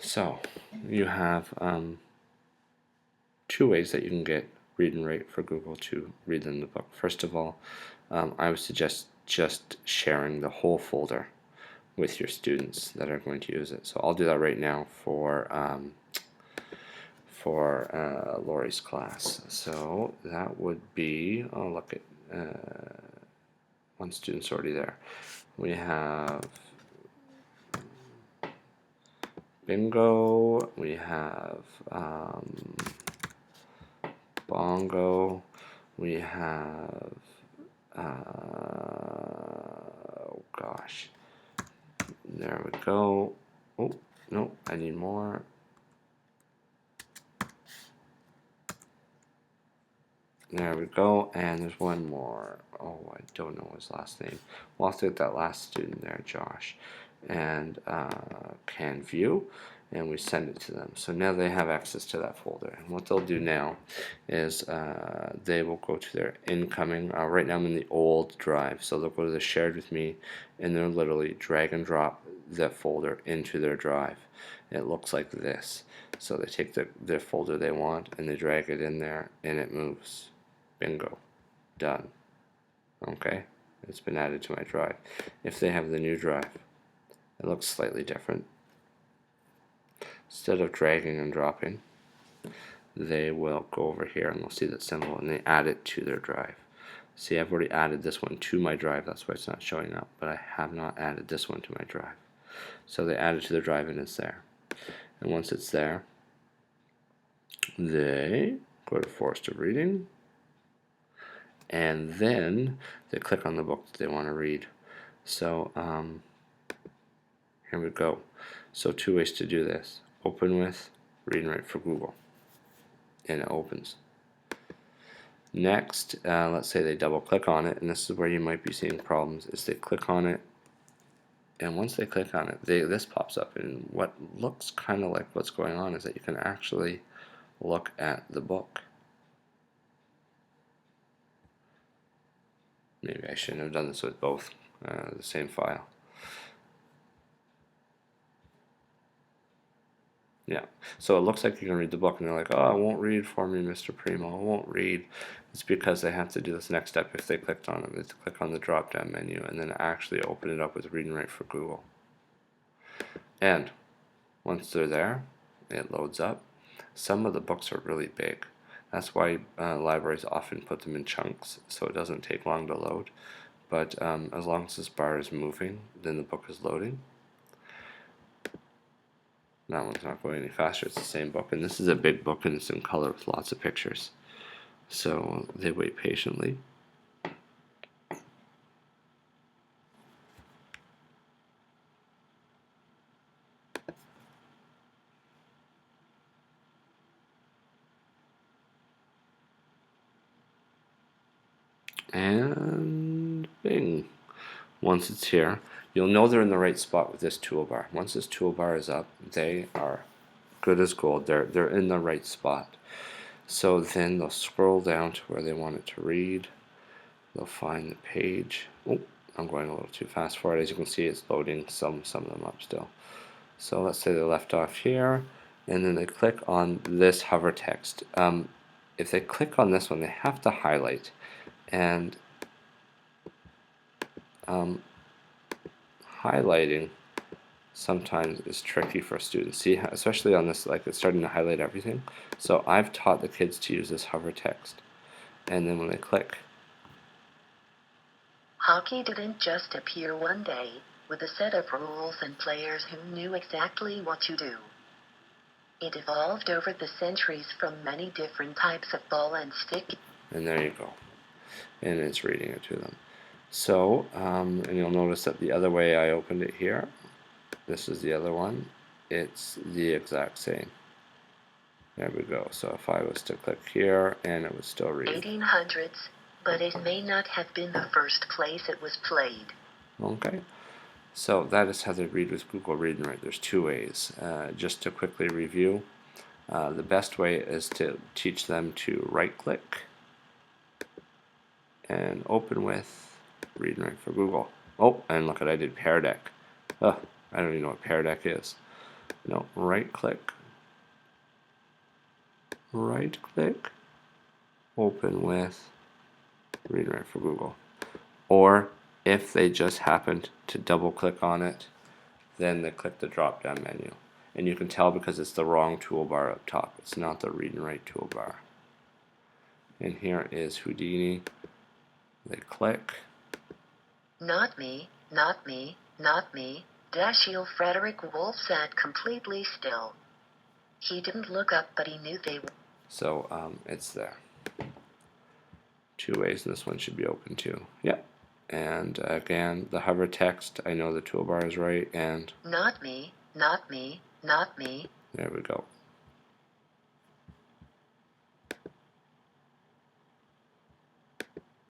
So you have two ways that you can get read and write for Google to read in the book. First of all, I would suggest just sharing the whole folder with your students that are going to use it. So I'll do that right now for Lori's class. So that would be, oh look at one student's already there. We have bingo, we have bongo, we have oh gosh, there we go. Oh no, I need more. There we go, and there's one more. Oh, I don't know his last name. We'll have to get that last student there, Josh, and can view, and we send it to them. So now they have access to that folder. And what they'll do now is they will go to their incoming. Right now I'm in the old drive, so they'll go to the shared with me, and they'll literally drag and drop that folder into their drive. It looks like this. So they take their folder they want and they drag it in there, and it moves. Bingo. Done. Okay, it's been added to my drive. If they have the new drive, it looks slightly different. Instead of dragging and dropping, they will go over here and they'll see that symbol and they add it to their drive. See, I've already added this one to my drive, that's why it's not showing up, but I have not added this one to my drive. So they add it to their drive and it's there. And once it's there, they go to Forest of Reading, and then they click on the book that they want to read. So here we go. So two ways to do this. Open with Read and Write for Google, and it opens. Next, let's say they double click on it, and this is where you might be seeing problems, is they click on it, and once they click on it, this pops up, and what looks kind of like what's going on is that you can actually look at the book. Maybe I shouldn't have done this with both the same file. Yeah, so it looks like you can read the book, and they're like, oh, it won't read for me, Mr. Primo, it won't read. It's because they have to do this next step. If they clicked on it, they have to click on the drop down menu and then actually open it up with Read and Write for Google. And once they're there, it loads up. Some of the books are really big. That's why libraries often put them in chunks, so it doesn't take long to load. But as long as this bar is moving, then the book is loading. That one's not going any faster, it's the same book. And this is a big book, and it's in color with lots of pictures. So they wait patiently. And bing. Once it's here, you'll know they're in the right spot with this toolbar. Once this toolbar is up, they are good as gold. They're in the right spot. So then they'll scroll down to where they want it to read. They'll find the page. Oh, I'm going a little too fast for it. As you can see, it's loading some of them up still. So let's say they left off here, and then they click on this hover text. If they click on this one, they have to highlight, and highlighting sometimes is tricky for students. See, especially on this, like it's starting to highlight everything. So I've taught the kids to use this hover text, and then when they click, hockey didn't just appear one day, with a set of rules and players who knew exactly what to do. It evolved over the centuries from many different types of ball and stick. And there you go. And it's reading it to them. So, and you'll notice that the other way I opened it here, this is the other one, it's the exact same. There we go. So if I was to click here, and it would still read. 1800s, but it may not have been the first place it was played. Okay. So that is how they read with Google Read and Write. There's two ways. Just to quickly review, the best way is to teach them to right-click and open with Read and Write for Google. Oh, and look at I did Pear Deck. Oh, I don't even know what Pear Deck is. No, right click, open with Read and Write for Google. Or if they just happened to double click on it, then they click the drop down menu. And you can tell because it's the wrong toolbar up top. It's not the Read and Write toolbar. And here is Houdini. They click. Not me, not me, not me. Dashiell Frederick Wolf sat completely still. He didn't look up, but he knew they were. So it's there. Two ways, and this one should be open too. Yep. And again, the hover text, I know the toolbar is right, and Not me, not me, not me. there we go.